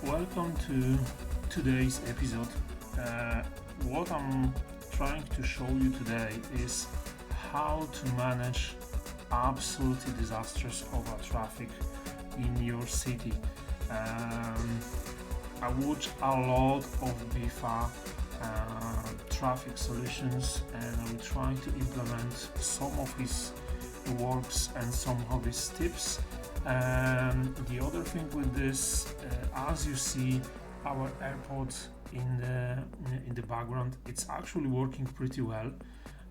Welcome to today's episode. What I'm trying to show you today is how to manage absolutely disastrous over traffic in your city. I watch a lot of Biffa traffic solutions, and I will try to implement some of his works and some of his tips. The other thing with this, as you see our airport in the background, it's actually working pretty well.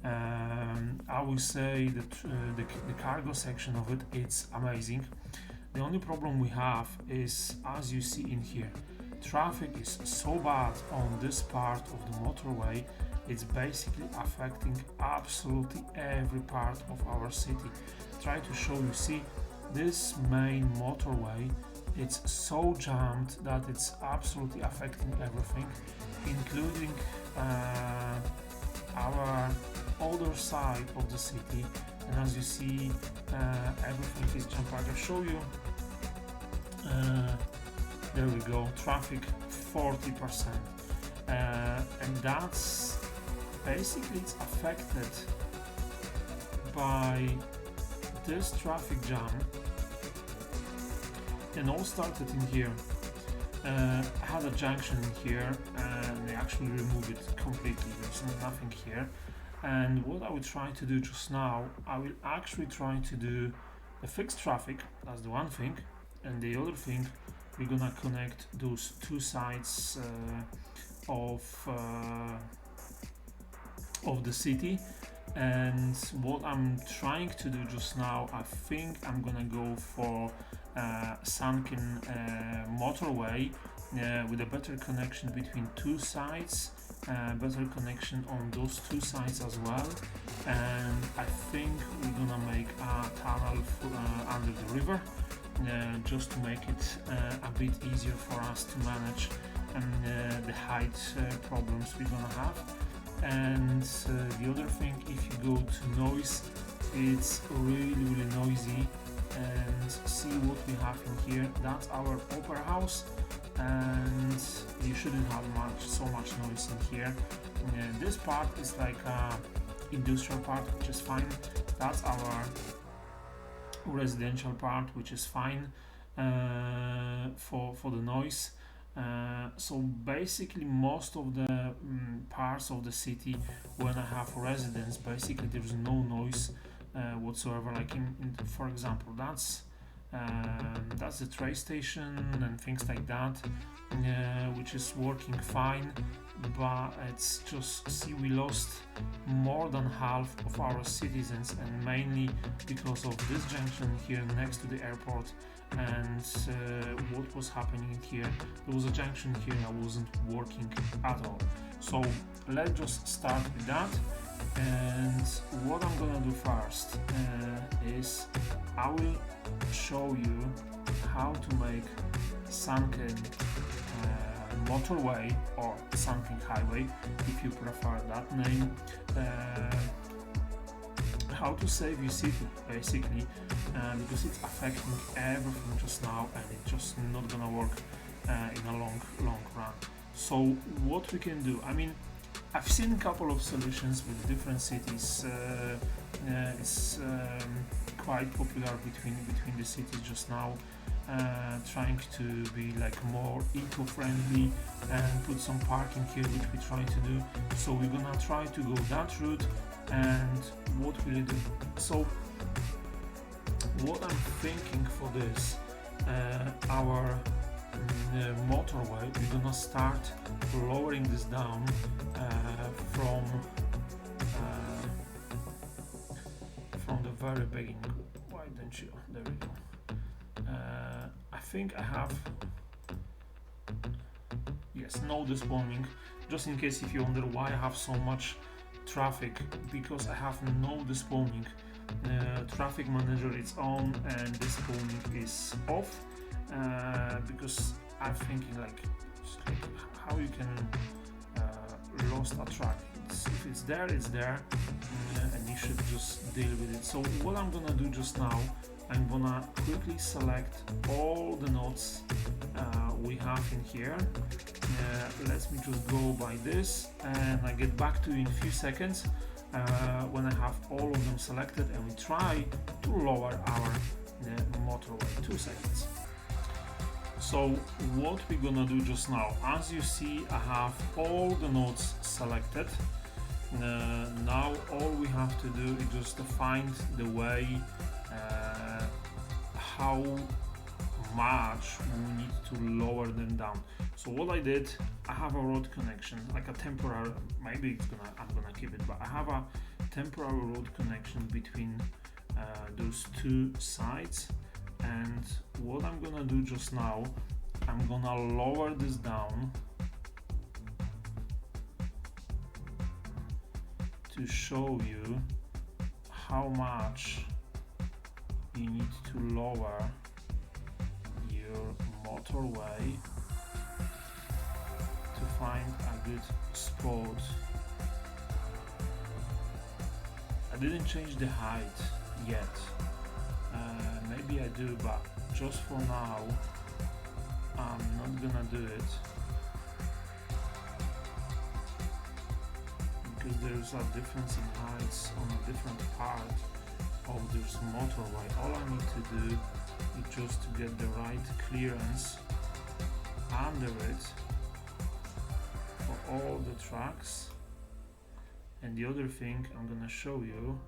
I will say that the cargo section of it, it's amazing. The only problem we have is, as you see in here, traffic is so bad on this part of the motorway. It's basically affecting absolutely every part of our city. Try to show you. See, this main motorway, it's so jammed that it's absolutely affecting everything, including our other side of the city. And as you see, everything is jammed. I can show you. There we go. Traffic 40%, and that's basically it's affected by this traffic jam. And all started in here. I had a junction in here, and they actually removed it completely. There's nothing here. And what I will try to do just now, I will actually try to do a fixed traffic. That's the one thing, and the other thing, we're gonna connect those two sides of the city. And what I'm trying to do just now, I think I'm gonna go for Sunken motorway with a better connection between two sides, better connection on those two sides as well. And I think we're gonna make a tunnel under the river, just to make it a bit easier for us to manage the height problems we're gonna have. And the other thing, if you go to noise, it's really noisy. And see what we have in here, that's our opera house, and you shouldn't have so much noise in here. And this part is like industrial part, which is fine. That's our residential part, which is fine for the noise. So basically most of the parts of the city, when I have residents, basically there's no noise whatsoever. Like in for example, that's the train station and things like that, which is working fine. But it's just, see, we lost more than half of our citizens, and mainly because of this junction here next to the airport. And what was happening here, there was a junction here that wasn't working at all. So let's just start with that. And what I'm gonna do first is I will show you how to make Sunken motorway, or Sunken highway if you prefer that name, how to save your city basically, because it's affecting everything just now, and it's just not gonna work in a long run. So what we can do, I mean, I've seen a couple of solutions with different cities. It's quite popular between the cities just now, trying to be like more eco-friendly and put some parking here, which we try to do. So we're gonna try to go that route. And what will it do? So what I'm thinking for this, our motorway, we're gonna start lowering this down from the very beginning. Why don't you? There we go. I think I have, yes, no despawning, just in case if you wonder why I have so much traffic, because I have no despawning. Traffic manager is on and despawning is off, because I'm thinking like how you can lost a track. If it's there, it's there, and you should just deal with it. So what I'm gonna do just now, I'm gonna quickly select all the nodes we we have in here. Let me just go by this, and I get back to you in a few seconds when I have all of them selected, and we try to lower our motorway. 2 seconds. So what we're gonna do just now, as you see, I have all the nodes selected. Now all we have to do is just to find the way how much we need to lower them down. So what I did, I have a road connection, like a temporary, maybe I'm gonna keep it, but I have a temporary road connection between those two sides. And what I'm gonna do just now, I'm gonna lower this down to show you how much you need to lower your motorway to find a good spot. I didn't change the height yet. Maybe I do, but just for now I'm not gonna do it because there's a difference in heights on a different part of this motorway. All I need to do is just to get the right clearance under it for all the tracks. And the other thing I'm gonna show you,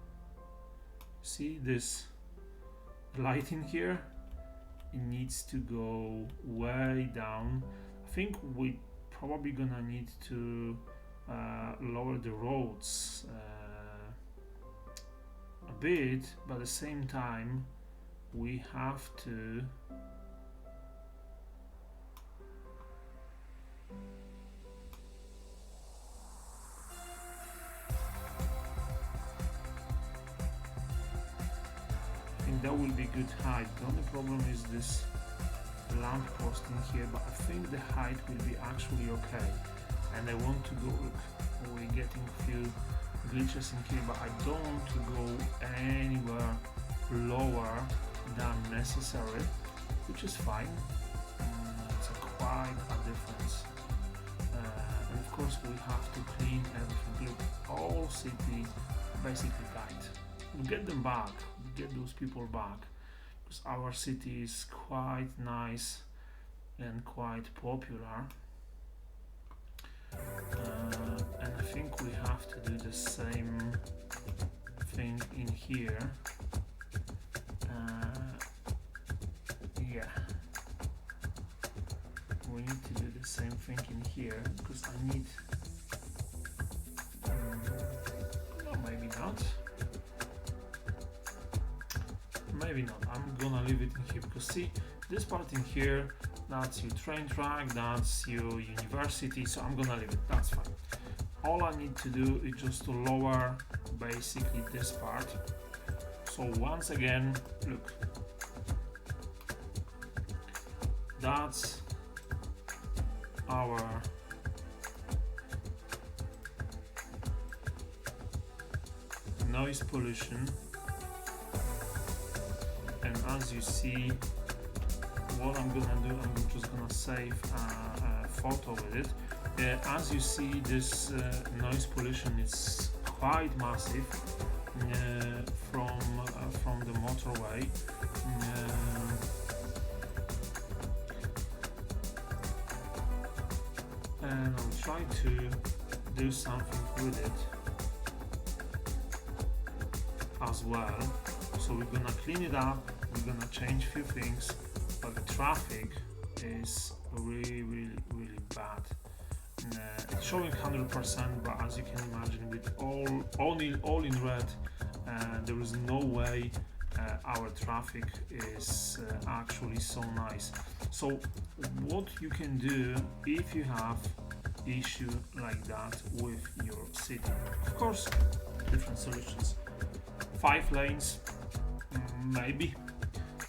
see this light in here, it needs to go way down. I think we probably gonna need to lower the roads a bit, but at the same time we have to that will be good height. The only problem is this lamp post in here, but I think the height will be actually okay. And I want to go, look, we're getting a few glitches in here, but I don't want to go anywhere lower than necessary, which is fine. It's quite a difference. And of course we have to clean everything. Look, all city basically died. We'll get them back, get those people back, because our city is quite nice and quite popular. And I think we have to do the same thing in here. Yeah, we need to do the same thing in here, because I need no, maybe not. Maybe not. I'm gonna leave it in here, because see, this part in here, that's your train track, that's your university, so I'm gonna leave it, that's fine. All I need to do is just to lower basically this part. So once again, look, that's our noise pollution. And as you see, what I'm gonna do, I'm just gonna save a photo with it. As you see, this noise pollution is quite massive from the motorway. And I'll try to do something with it as well. So we're gonna clean it up, we're gonna change a few things, but the traffic is really bad. It's showing 100%, but as you can imagine, with all in red, there is no way our traffic is actually so nice. So what you can do if you have issue like that with your city, of course, different solutions. 5 lanes, maybe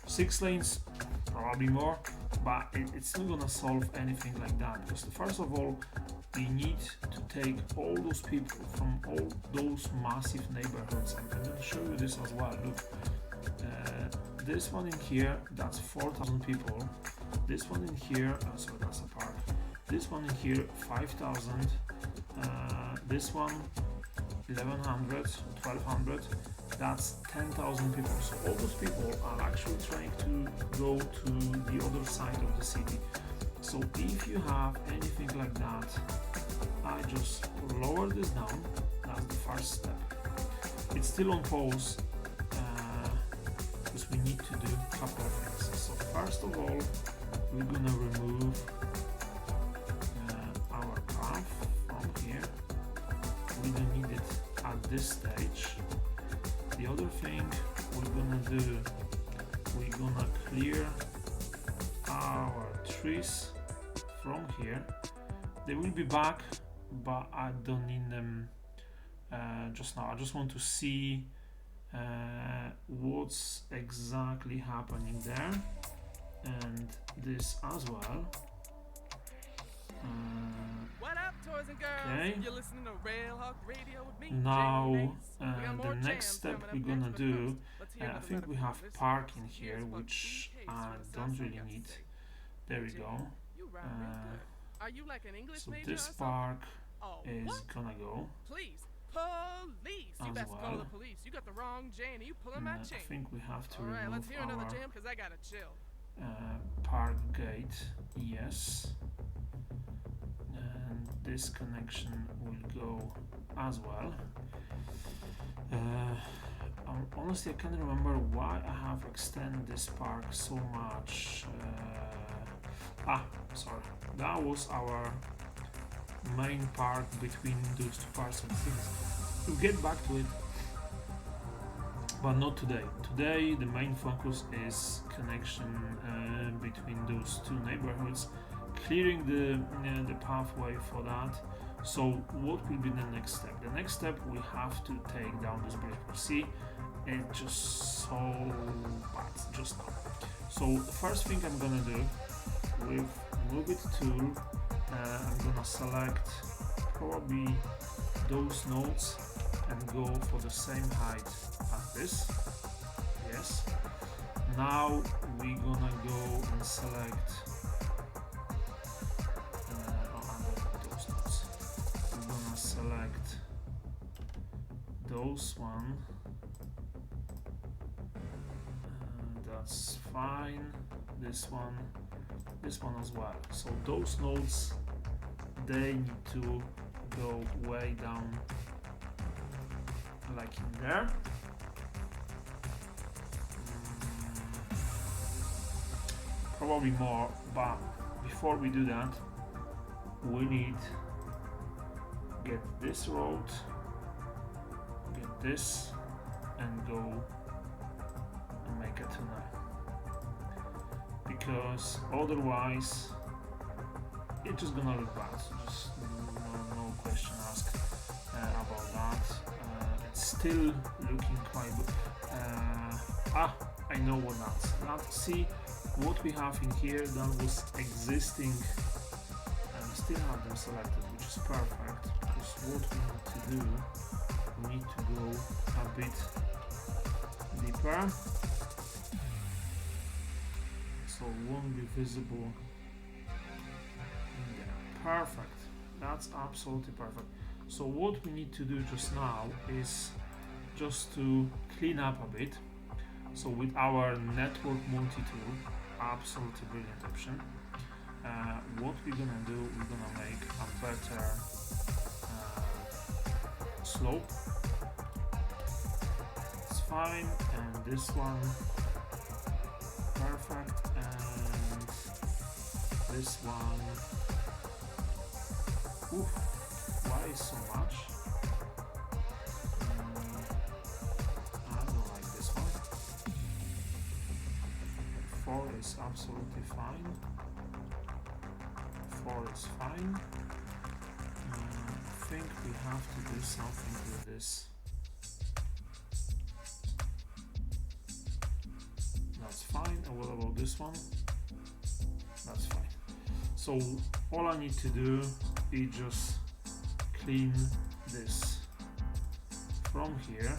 6 lanes, probably more, but it's not gonna solve anything like that, because first of all, we need to take all those people from all those massive neighborhoods. I'm gonna show you this as well. Look, this one in here, that's 4,000 people. This one in here, sorry, that's a park. This one in here, 5,000. This one, 1,100, 1,200. That's 10,000 people. So all those people are actually trying to go to the other side of the city. So if you have anything like that, I just lower this down. That's the first step. It's still on pause because we need to do a couple of things. So first of all, we're gonna remove our path from here. We don't need it at this stage. The other thing we're gonna do, we're gonna clear our trees from here. They will be back, but I don't need them just now. I just want to see what's exactly happening there, and this as well. What up, toys and girls? Okay. You're listening to Railhawk Radio with me. Now the next step we're gonna do, I think we have parking here, which I don't really need. There we go. Are you like an English So major this or park something? is gonna go. Please, police! You As best call well. the police. You got the wrong Jane and you pulling my I chain. think we have to All right, let's remove hear another our jam because I gotta chill. park gate. Yes. And this connection will go as well. Honestly, I can't remember why I have extended this park so much. Sorry, that was our main park between those two parts of the city. We'll get back to it, but not today. Today, the main focus is connection between those two neighborhoods, clearing the pathway for that. So what will be the next step? The next step, we have to take down this bridge. See, it's just so bad just now. So the first thing I'm gonna do with Move It tool, I'm gonna select probably those nodes and go for the same height as this. Yes. Now we're gonna go and select those nodes. We're gonna select those one. That's fine. This one as well. So those nodes, they need to go way down, like in there. Probably more, but before we do that, we need get this road, get this, and go and make a tunnel. Because otherwise it's just gonna look bad. Just no question asked about that. It's still looking quite good. I know what that's. See what we have in here that was existing, and still have them selected, which is perfect. Because what we need to do, we need to go a bit deeper. So it won't be visible in there. Perfect. That's absolutely perfect. So what we need to do just now is just to clean up a bit. So with our network multi-tool, absolutely brilliant option. What we're gonna do, we're gonna make a better slope. It's fine, and this one perfect, and this one, why so much? I don't like this one. 4 is absolutely fine. 4 is fine. I think we have to do something with this. That's fine. And what about this one? That's fine. So all I need to do is just clean this from here.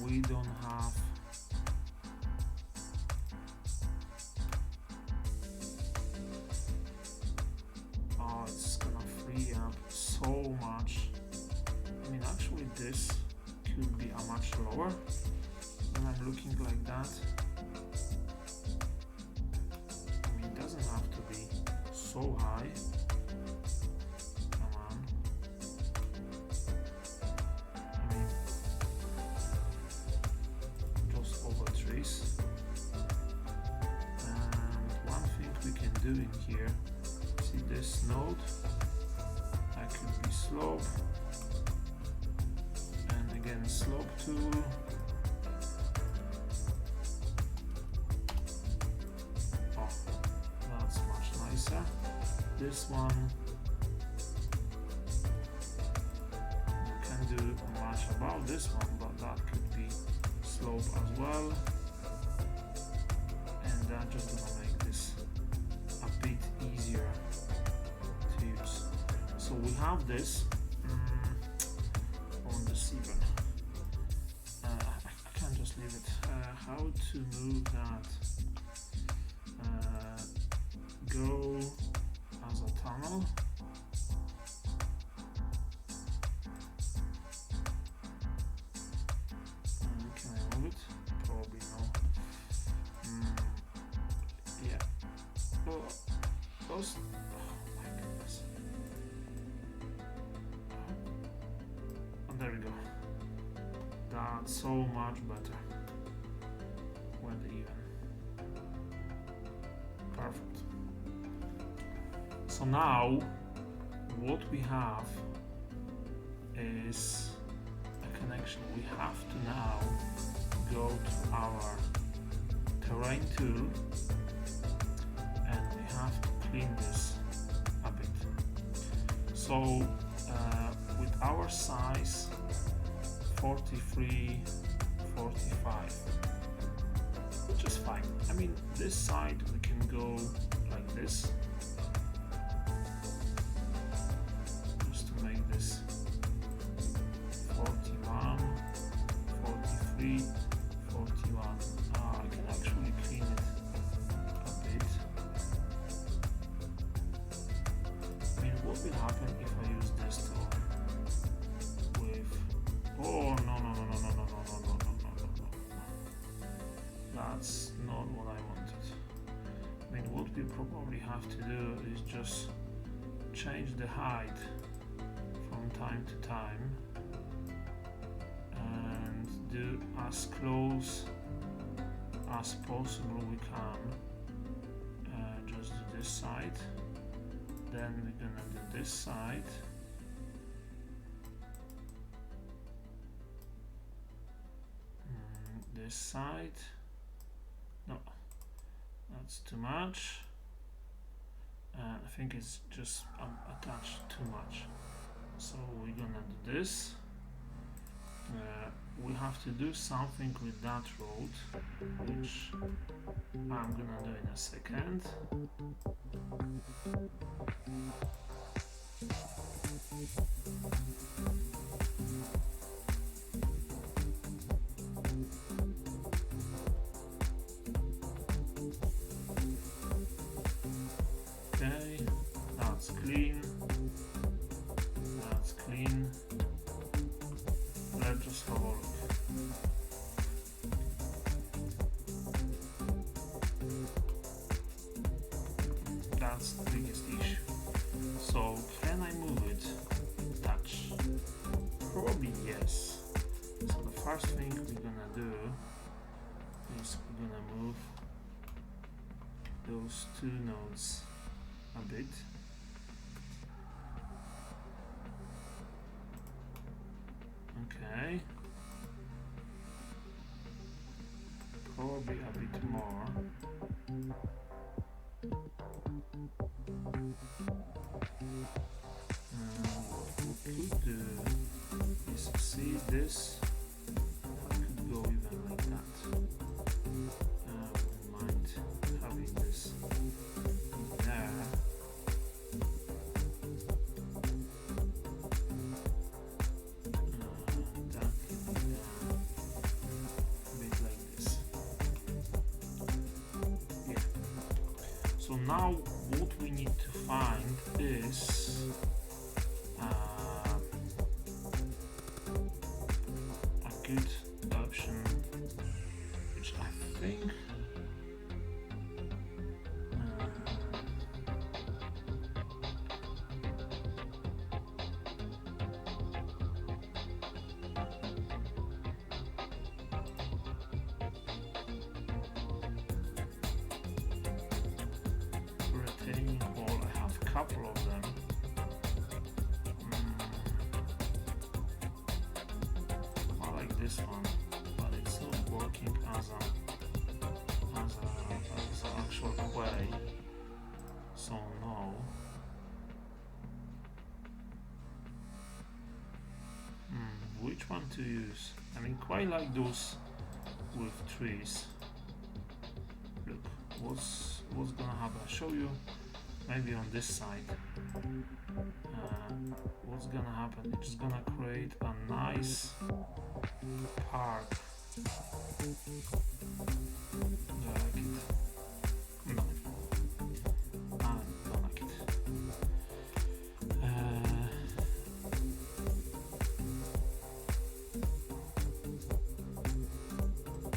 We don't have much lower when I'm looking like that. I mean, it doesn't have to be so high. Come on. I mean, just over trees. And one thing we can do in here, see this node? That could be slope. And again, slope tool. Oh, that's much nicer. This one you can do much about this one, but that could be slope as well, and that just gonna make this a bit easier to use. So we have this on the Seaburn. I can't just leave it. How to move that? Go as a tunnel. Can I move it? Probably no. Yeah. Oh, those. Oh my goodness. Oh, there we go. That's so much better. When even. Perfect. So now, what we have is a connection. We have to now go to our terrain tool and we have to clean this a bit. So with our size 43, 45, which is fine. I mean, this side we can go like this. Make this 41, 43, 41. I can actually clean it a bit. I mean, what will happen if I use this tool with... Oh, no. That's not what I wanted. I mean, what we probably have to do is just change the height from time to time and do as close as possible we can. Just do this side, then we're gonna do this side, this side. No, that's too much. I think it's just attached too much. So we're gonna do this. We have to do something with that road, which I'm gonna do in a second. Okay, that's clean. That's clean. Let's just have a look. That's the biggest issue. So can I move it? Touch. Probably yes. So the first thing we're gonna do is we're gonna move those two nodes a bit. Okay. Probably a bit more. What we could do is see this. I could go even like that. Wouldn't mind having this there. So now what we need to find is a good couple of them. I like this one, but it's not working as an actual way. So no. Which one to use? I mean, quite like those with trees. Look, what's gonna happen? I'll show you maybe on this side. What's gonna happen? It's just gonna create a nice park. Do I like it? No, I don't like it.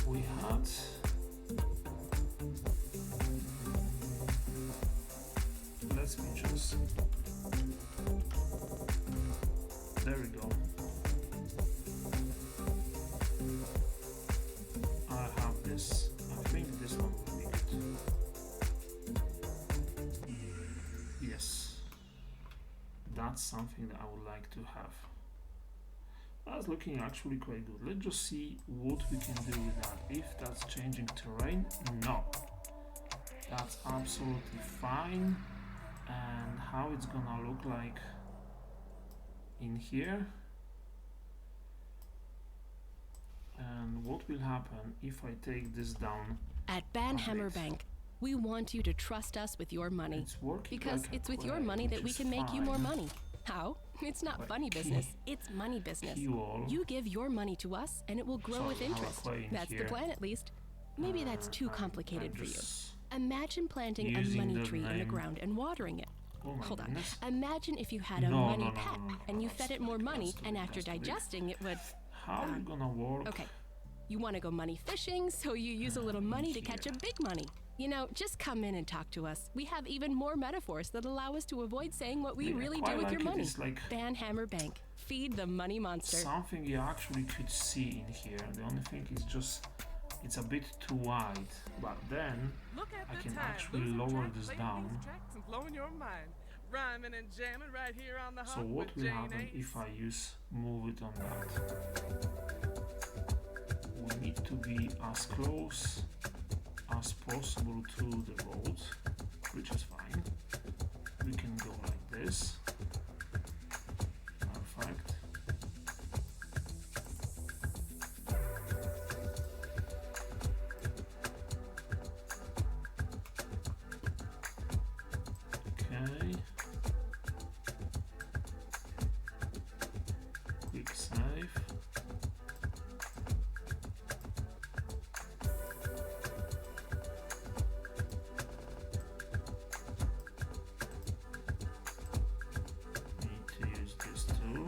We had let's me just there we go. I have this. I think this one will be good. Yes, that's something that I would like to have. That's looking actually quite good. Let's just see what we can do with that. If that's changing terrain, no. That's absolutely fine. And how it's gonna look like in here. And what will happen if I take this down? At Banhammer Bank, we want you to trust us with your money. It's working Because like it's with your crack, money that which we is can make you more fine. money. How? It's not Like funny business, it's money business. Fuel. You give your money to us and it will grow So with I have a interest. plane That's the here. plan at least. Maybe that's too complicated I'm for you. just Imagine planting a using money the tree in the name. ground and watering it. Oh my Hold on. goodness. Imagine if you had a No, money no, no, pet no, no, and you that's fed it too more big, money that's too and big, after that's too big. digesting it would... How are you gonna work? Okay. You want to go money fishing, so you use a little money to catch a big money. You know, just come in and talk to us. We have even more metaphors that allow us to avoid saying what we Yeah, really quite do with like your it. money. It's like Banhammer Bank. Feed the money monster. something you actually could see in here. The only thing is just it's a bit too wide. But then Look at I the can time. actually Losing lower track, this playing down. these tracks and blowing your mind. Rhyming and jamming right here on the So hop what with will Jane happen Ace. if I move it on that? We need to be as close as possible to the road, which is fine. We can go like this. Perfect. Okay. Quick save. Need to use this too.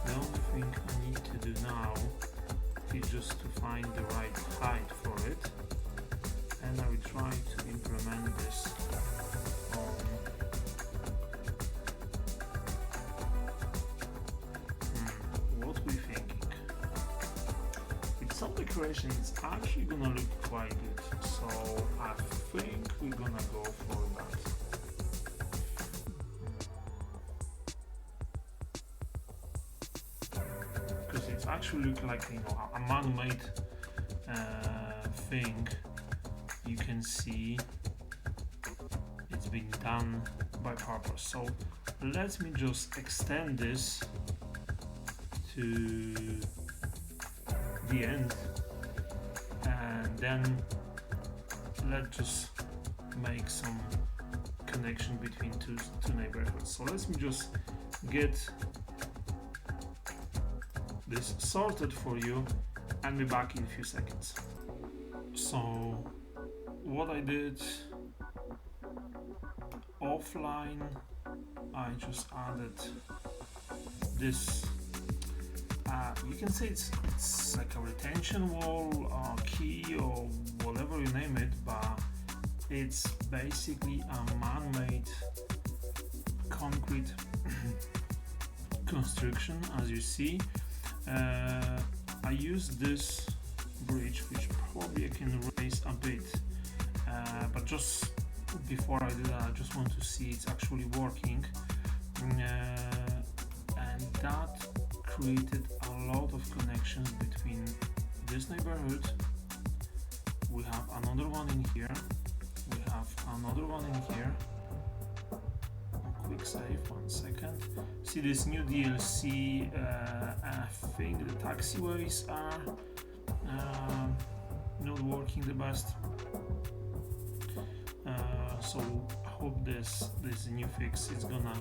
The only thing I need to do now is just to find the right height for it, and I will try to implement this on what we're thinking. With some decoration it's actually gonna look quite good, so I think we're gonna go for that. Because it's actually look like, you know, a man-made thing. You can see it's been done by purpose. So let me just extend this to the end, and then let's just make some connection between two neighborhoods. So let me just get this sorted for you and be back in a few seconds. So what I did offline, I just added this you can say it's like a retention wall or key or whatever you name it, but it's basically a man-made concrete construction, as you see. I use this bridge, which probably I can raise a bit, but just before I do that, I just want to see it's actually working, and that created a lot of connections between this neighborhood. We have another one in here, we have another one in here. Quick save, 1 second. See this new DLC, I think the taxiways are not working the best, so I hope this new fix is gonna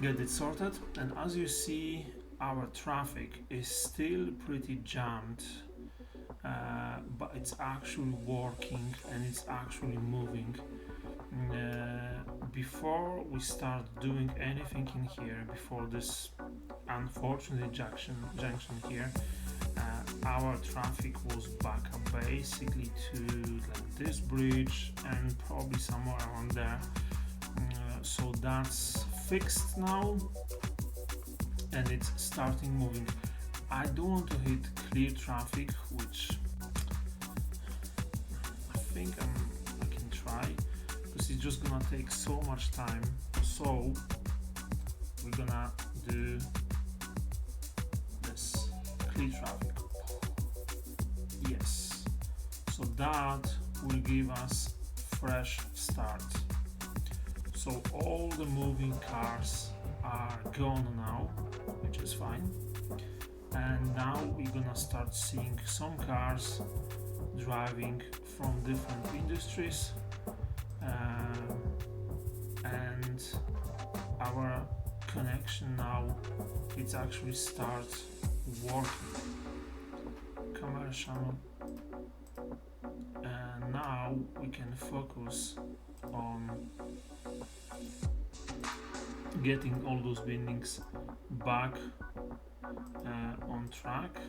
get it sorted. And as you see, our traffic is still pretty jammed, but it's actually working and it's actually moving. Before we start doing anything in here, before this unfortunate junction here, our traffic was back up basically to like this bridge and probably somewhere around there. So that's fixed now and it's starting moving. I don't want to hit clear traffic, which I think I can try, because it's just gonna take so much time. So we're gonna do this clear traffic. Yes, so that will give us fresh start. So all the moving cars are gone now, which is fine. And now we're gonna start seeing some cars driving from different industries, and our connection now, it's actually start working. Commercial, and now we can focus on getting all those buildings back on track.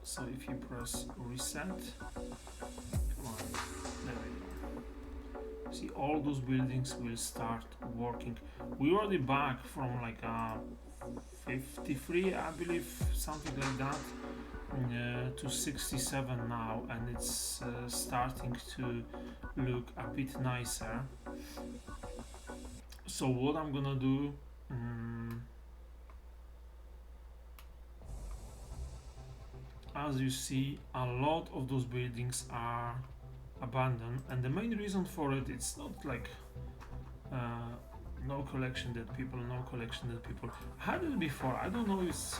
So if you press reset, come on, there we go. See, all those buildings will start working. We're already back from like 53, I believe, something like that, to 67 now, and it's starting to look a bit nicer. So what I'm gonna do, as you see, a lot of those buildings are abandoned, and the main reason for it, it's not like no collection dead people. I had it before. I don't know if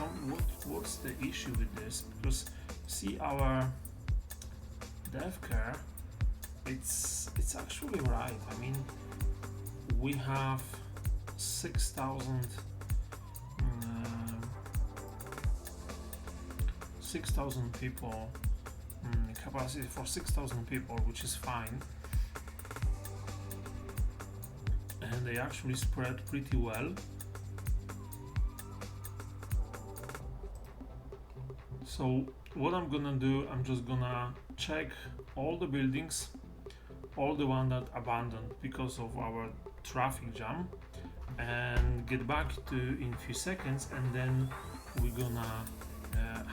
what's the issue with this, because see our dev care, it's actually right. I mean, we have 6,000 people, capacity for 6,000 people, which is fine, and they actually spread pretty well. So what I'm gonna do, I'm just gonna check all the buildings, all the ones that abandoned because of our traffic jam, and get back to in a few seconds, and then we're gonna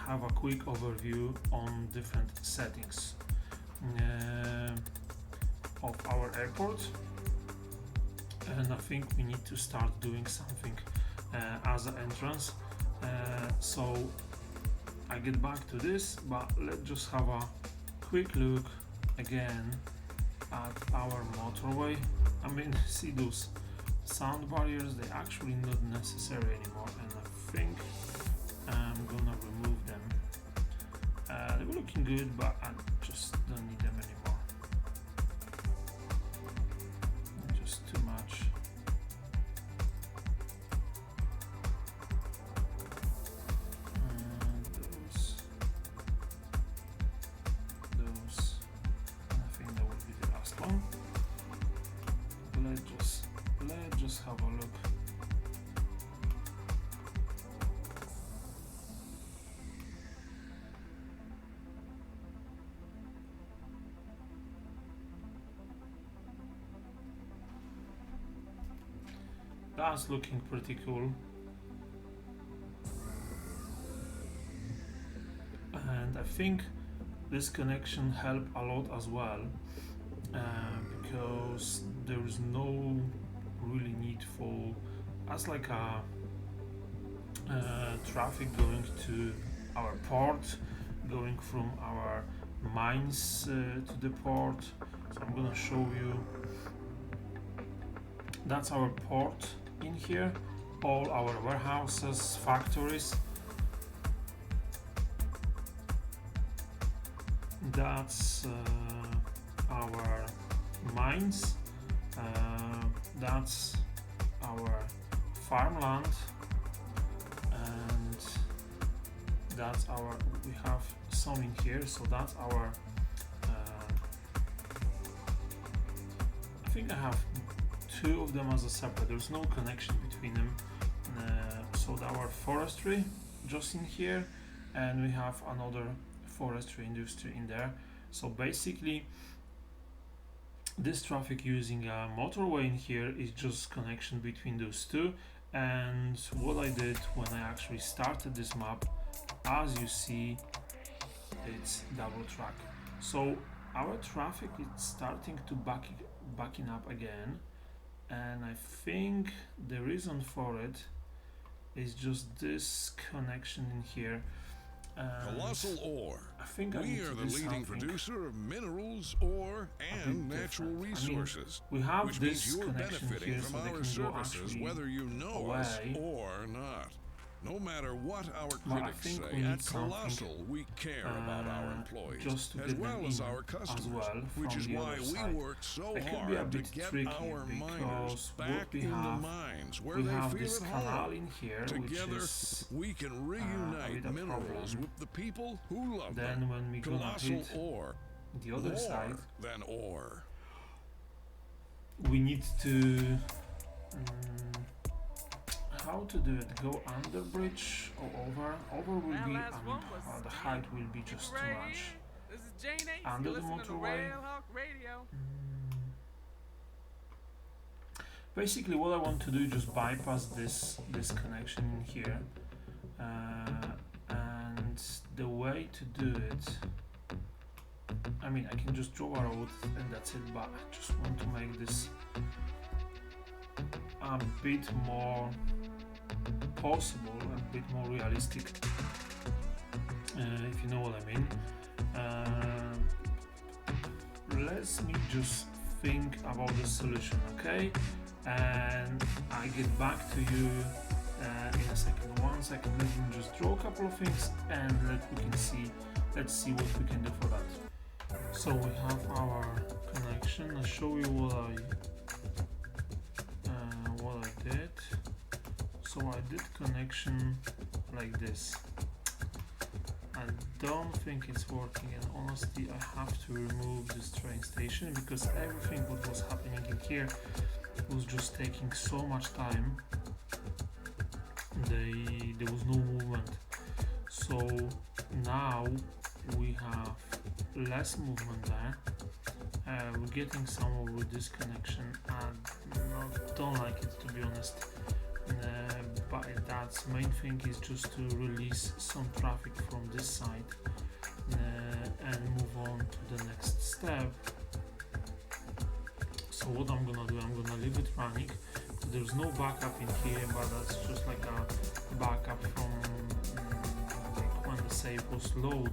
have a quick overview on different settings of our airport. And I think we need to start doing something as an entrance. So I get back to this, but let's just have a quick look again at our motorway. I mean, see those sound barriers, they're actually not necessary anymore, and I think I'm gonna remove them. They were looking good, but I just don't need them anymore. Just too much. And those, I think that will be the last one. Let's just have a look. That's looking pretty cool. And I think this connection helped a lot as well, because there is no really need for as like a traffic going to our port, going from our mines to the port. So I'm gonna show you. That's our port in here, all our warehouses, factories. That's our mines, that's our farmland, and that's our, we have some in here, so that's our, I think I have two of them as a separate, there's no connection between them, so our forestry just in here, and we have another forestry industry in there. So basically this traffic using a motorway in here is just connection between those two. And what I did when I actually started this map, as you see, it's double track. So our traffic is starting to backing up again, and I think the reason for it is just this connection in here. Colossal ore. I think We are the leading producer of minerals, ore, and natural resources. We have which this means you're connection benefiting here, from so they our can services go whether you know away. us or not. No matter what our But I critics think we say, need at Colossal we care about our employees just to as get them well as in our customers, as well which from is the why other we side. work so It can be a hard to bit get tricky our miners because back what we in the have, mines where we they have feel this at canal home. in here, Together, which is we can a reunite bit of minerals problem. with the people who love Then them. when we gonna Colossal hit ore. the other More side, than ore. we need to how to do it? Go under bridge or over? Over will That be last one was the steep. height will be just too Right much. here. This is Jane Ace. Under You're the listening to motorway. Railhawk Radio. Basically, what I want to do is just bypass this connection in here, and the way to do it. I mean, I can just draw a road and that's it, but I just want to make this a bit more possible, a bit more realistic, if you know what I mean. Let me just think about the solution, okay? And I get back to you in a second. 1 second, let me just draw a couple of things and let's see what we can do for that. So we have our connection. I'll show you what I did. So I did connection like this. I don't think it's working, and honestly I have to remove this train station because everything what was happening in here was just taking so much time. There was no movement. So now we have less movement there. We're getting somewhere with this connection. I don't like it, to be honest. But that's main thing is just to release some traffic from this side and move on to the next step. So what I'm gonna do, I'm gonna leave it running. There's no backup in here, but that's just like a backup from like when the save was loaded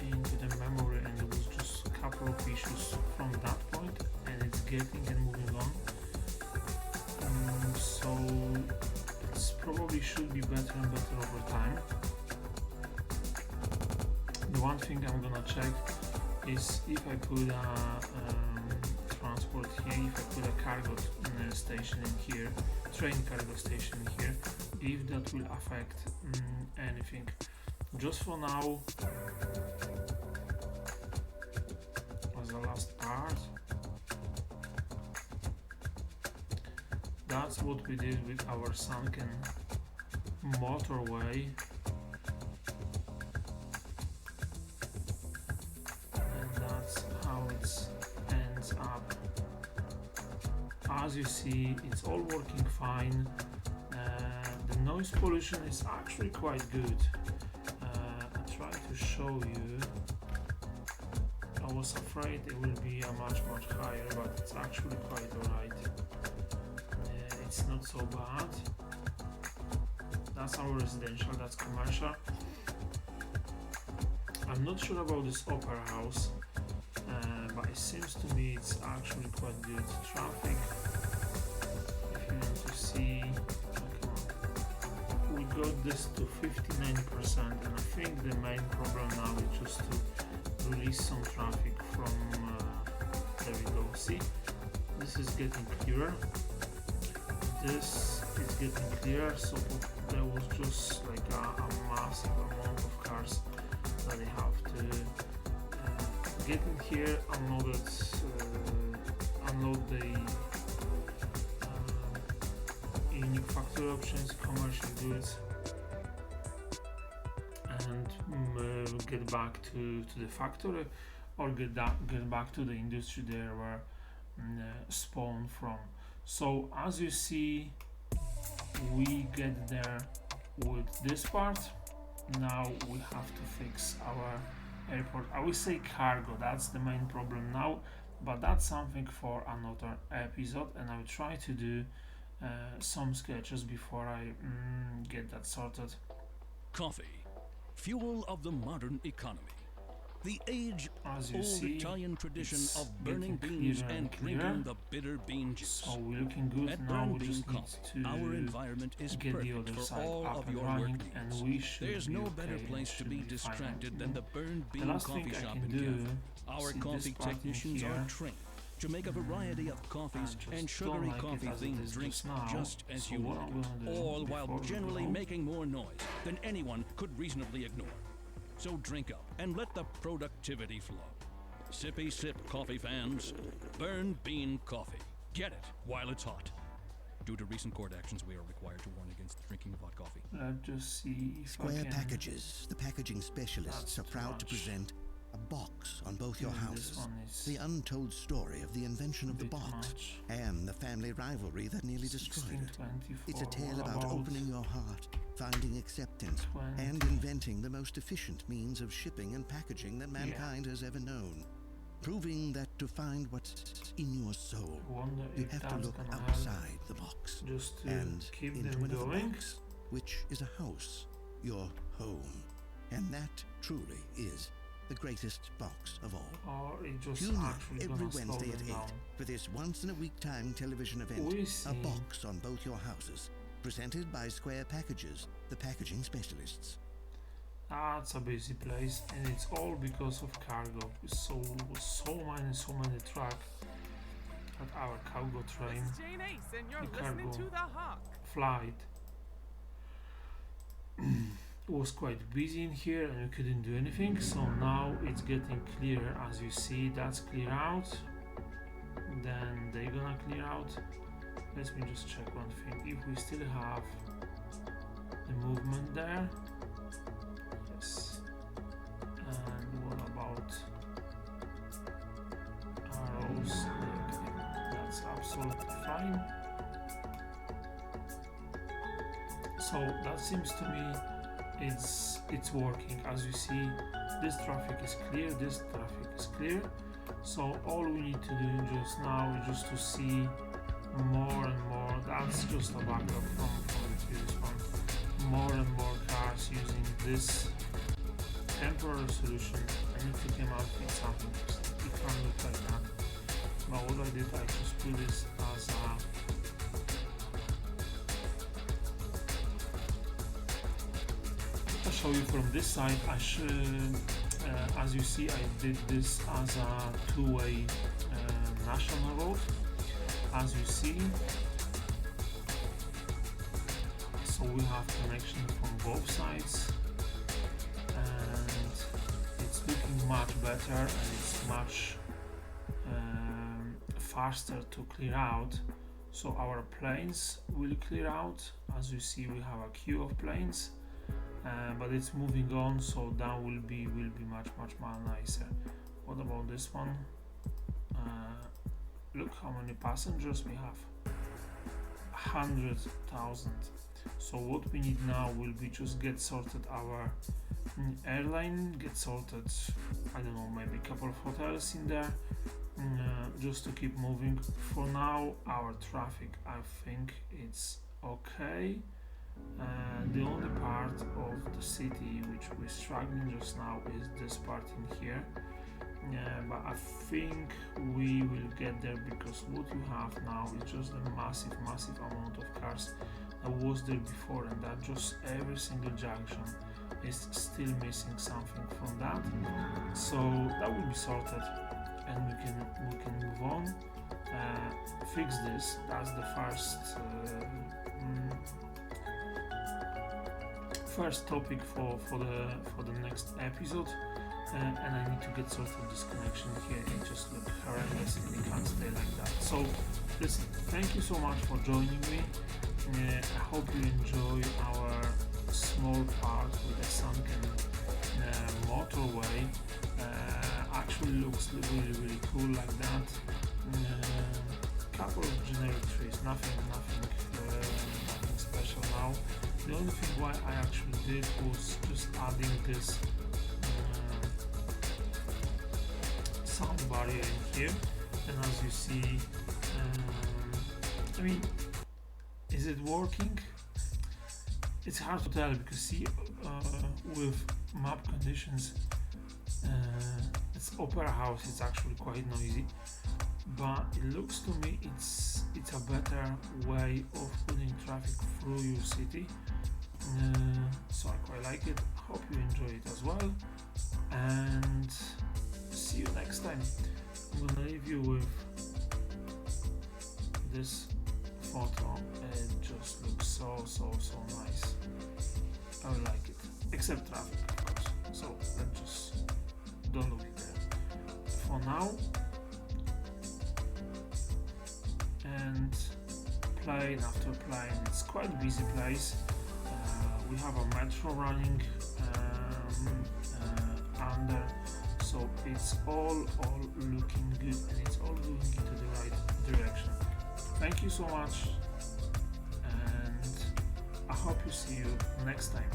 into the memory, and there was just a couple of issues from that point, and it's getting and moving on. So it probably should be better and better over time. The one thing I'm gonna check is if I put a transport here, if I put a cargo station in here, train cargo station in here, if that will affect anything. Just for now, as the last part, that's what we did with our Sunken motorway. And that's how it ends up as you see, it's all working fine. The noise pollution is actually quite good. I'll try to show you. I was afraid it will be a much higher, but it's actually quite alright. It's not so bad. That's our residential, that's commercial. I'm not sure about this opera house, but it seems to me it's actually quite good. Traffic, if you want to see, we got this to 59%, and I think the main problem now is just to release some traffic from, there we go, see, this is getting clearer, this is getting clearer, so there was just like a massive amount of cars that they have to get in here, unload the unique factory options, commercial goods, and get back to the factory, or get back to the industry they were spawned from. So as you see, we get there with this part. Now we have to fix our airport. I will say cargo, that's the main problem now, but that's something for another episode, and I will try to do some sketches before I get that sorted. Coffee, fuel of the modern economy. The age-old Italian tradition of burning beans and drinking the bitter bean juice. So we're looking good. At now Burn we Bean just need Coffee, to our environment is get the perfect other for side all up of and your running, work and needs. we should There's be no okay, better place to be should distracted fine. than the Burn The Bean last coffee thing I shop can in do, Canada. Our see coffee this part in technicians here, are trained to make a variety of coffees just and don't sugary like it coffee as it themed is drinks just now. just as So you what like I'm gonna it, do all while before we generally go, making more noise than anyone could reasonably ignore. So drink up and let the productivity flow. Sippy sip coffee fans, Burn Bean Coffee. Get it while it's hot. Due to recent court actions, we are required to warn against the drinking of hot coffee. let's just see if I Square can Packages, the packaging specialists, That's are too proud to much. present a box on both your This houses. one is The untold story of the invention of the bit box much. and the family rivalry that nearly destroyed it. 1624. It's a tale What about opening your heart, finding acceptance, 20? and inventing the most efficient means of shipping and packaging that mankind has ever known. Proving that to find what's in your soul, I wonder you if have to that's look gonna help outside the box just to and keep into them another going. box, which is a house, your home. And that truly is the greatest box of all. Or it just Tune actually in every gonna slow Wednesday them at 8 down. for this once-in-a-week time television event, We A see. Box on Both Your Houses, presented by Square Packages, the packaging specialists. That's a busy place, and it's all because of cargo. So many trucks at our cargo train This is Jane Ace, and you're The listening cargo. to The Hawk. flight. It was quite busy in here, and we couldn't do anything. So now it's getting clear. As you see, that's clear out. Then they're gonna clear out. Let me just check one thing. If we still have the movement there. Yes. And what about arrows? Okay, that's absolutely fine. So that seems to me it's working. As you see, this traffic is clear, this traffic is clear. So all we need to do just now is just to see more and more. That's just a backup from the previous one. More and more cars using this temporary solution. I need to come out with something. It can't look like that. But what I did, I just put this as a show you from this side. I should, as you see, I did this as a two-way national road, as you see. So we have connection from both sides, and it's looking much better, and it's much faster to clear out. So our planes will clear out. As you see, we have a queue of planes. But it's moving on, so that will be much more nicer. What about this one? Look how many passengers we have. 100,000. So what we need now will be just get sorted our airline, get sorted, I don't know, maybe a couple of hotels in there, just to keep moving. For now, our traffic, I think it's okay. The only part of the city which we're struggling just now is this part in here. But I think we will get there, because what you have now is just a massive amount of cars that was there before, and that just every single junction is still missing something from that. So that will be sorted, and we can move on, fix this. That's the first topic for the next episode. And I need to get sorted this connection here. It just looks horrendous, and it can't stay like that. So listen, thank you so much for joining me. I hope you enjoy our small part with the Sunken motorway. Actually looks really cool like that. Couple of generic trees, nothing special now. The only thing why I actually did was just adding this sound barrier in here, and as you see, I mean, is it working? It's hard to tell, because see, with map conditions, it's Opera House, it's actually quite noisy, but it looks to me it's a better way of putting traffic through your city. So I quite like it. Hope you enjoy it as well, and see you next time. I'm gonna leave you with this photo. It just looks so nice. I like it, except traffic, of course. So let's just don't look it there for now, and plane after plane. It's quite a busy place. We have a metro running under, so it's all looking good, and it's all going into the right direction. Thank you so much, and I hope you see you next time.